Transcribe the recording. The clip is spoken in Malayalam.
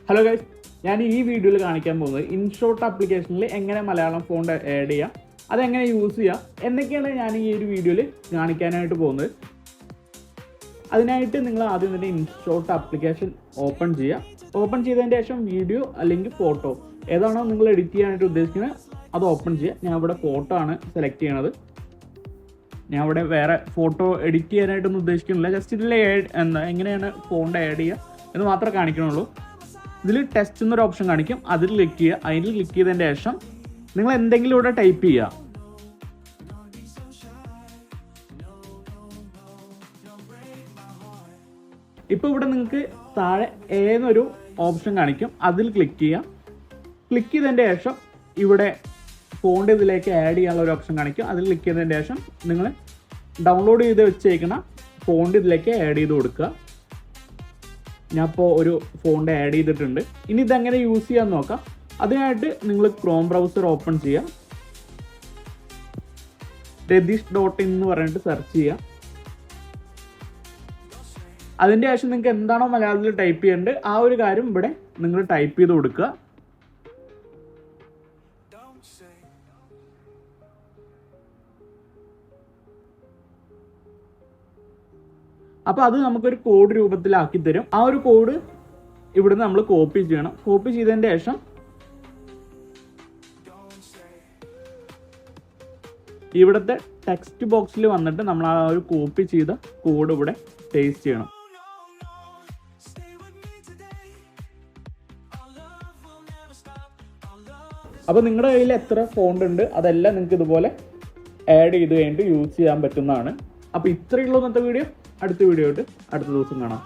ഹലോ ഗൈസ്, ഞാൻ ഈ വീഡിയോയിൽ കാണിക്കാൻ പോകുന്നത് ഇൻഷോട്ട് ആപ്ലിക്കേഷനിൽ എങ്ങനെ മലയാളം ഫോണ്ട് ആഡ് ചെയ്യാം, അതെങ്ങനെ യൂസ് ചെയ്യാം എന്നൊക്കെയാണ് ഞാൻ ഈ ഒരു വീഡിയോയിൽ കാണിക്കാനായിട്ട് പോകുന്നത്. അതിനായിട്ട് നിങ്ങൾ ആദ്യം തന്നെ ഇൻഷോട്ട് ആപ്ലിക്കേഷൻ ഓപ്പൺ ചെയ്യുക. ഓപ്പൺ ചെയ്തതിന് ശേഷം വീഡിയോ അല്ലെങ്കിൽ ഫോട്ടോ ഏതാണോ നിങ്ങൾ എഡിറ്റ് ചെയ്യാനായിട്ട് ഉദ്ദേശിക്കുന്നത് അത് ഓപ്പൺ ചെയ്യുക. ഞാൻ ഇവിടെ ഫോട്ടോ ആണ് സെലക്ട് ചെയ്യണത്. ഞാൻ ഇവിടെ വേറെ ഫോട്ടോ എഡിറ്റ് ചെയ്യാനായിട്ടൊന്നും ഉദ്ദേശിക്കുന്നില്ല. ജസ്റ്റ് ഇതിൽ എങ്ങനെയാണ് ഫോണ്ട് ആഡ് ചെയ്യുക എന്ന് മാത്രമേ കാണിക്കണുള്ളൂ. ഇതിൽ ടെസ്റ്റ് എന്നൊരു ഓപ്ഷൻ കാണിക്കും, അതിൽ ക്ലിക്ക് ചെയ്യുക. അതിൽ ക്ലിക്ക് ചെയ്തതിൻ്റെ ശേഷം നിങ്ങൾ എന്തെങ്കിലും ഇവിടെ ടൈപ്പ് ചെയ്യുക. ഇപ്പോൾ ഇവിടെ നിങ്ങൾക്ക് താഴെ ഏതൊരു ഓപ്ഷൻ കാണിക്കും, അതിൽ ക്ലിക്ക് ചെയ്യുക. ക്ലിക്ക് ചെയ്തതിൻ്റെ ശേഷം ഇവിടെ ഫോണ്ട് ഇതിലേക്ക് ആഡ് ചെയ്യാനുള്ള ഒരു ഓപ്ഷൻ കാണിക്കും, അതിൽ ക്ലിക്ക് ചെയ്തതിൻ്റെ ശേഷം നിങ്ങൾ ഡൗൺലോഡ് ചെയ്ത് വെച്ചേക്കണ ഫോണ്ട് ഇതിലേക്ക് ആഡ് ചെയ്ത് കൊടുക്കുക. ഞാൻ ഇപ്പോൾ ഒരു ഫോണ്ട് ആഡ് ചെയ്തിട്ടുണ്ട്. ഇനി ഇതെങ്ങനെ യൂസ് ചെയ്യാൻ നോക്കാം. അതിനായിട്ട് നിങ്ങൾ ക്രോം ബ്രൗസർ ഓപ്പൺ ചെയ്യുക. redish.in എന്ന് പറഞ്ഞിട്ട് സെർച്ച് ചെയ്യുക. അതിൻ്റെ ശേഷം നിങ്ങൾക്ക് എന്താണോ മലയാളത്തിൽ ടൈപ്പ് ചെയ്യേണ്ടത് ആ ഒരു കാര്യം ഇവിടെ നിങ്ങൾ ടൈപ്പ് ചെയ്ത് കൊടുക്കുക. അപ്പോൾ അത് നമുക്കൊരു കോഡ് രൂപത്തിലാക്കി തരും. ആ ഒരു കോഡ് ഇവിടുന്ന് നമ്മൾ കോപ്പി ചെയ്യണം. കോപ്പി ചെയ്തതിൻ്റെ ശേഷം ഇവിടുത്തെ ടെക്സ്റ്റ് ബോക്സിൽ വന്നിട്ട് നമ്മൾ ആ ഒരു കോപ്പി ചെയ്ത കോഡ് ഇവിടെ പേസ്റ്റ് ചെയ്യണം. അപ്പോൾ നിങ്ങളുടെ കയ്യിൽ എത്ര ഫോണ്ട് ഉണ്ട് അതെല്ലാം നിങ്ങൾക്ക് ഇതുപോലെ ആഡ് ചെയ്ത് കഴിഞ്ഞിട്ട് യൂസ് ചെയ്യാൻ പറ്റുന്നതാണ്. അപ്പോൾ ഇത്രയുള്ളൂ ഇന്നത്തെ വീഡിയോ. അടുത്ത വീഡിയോ ആയിട്ട് അടുത്ത ദിവസം കാണാം.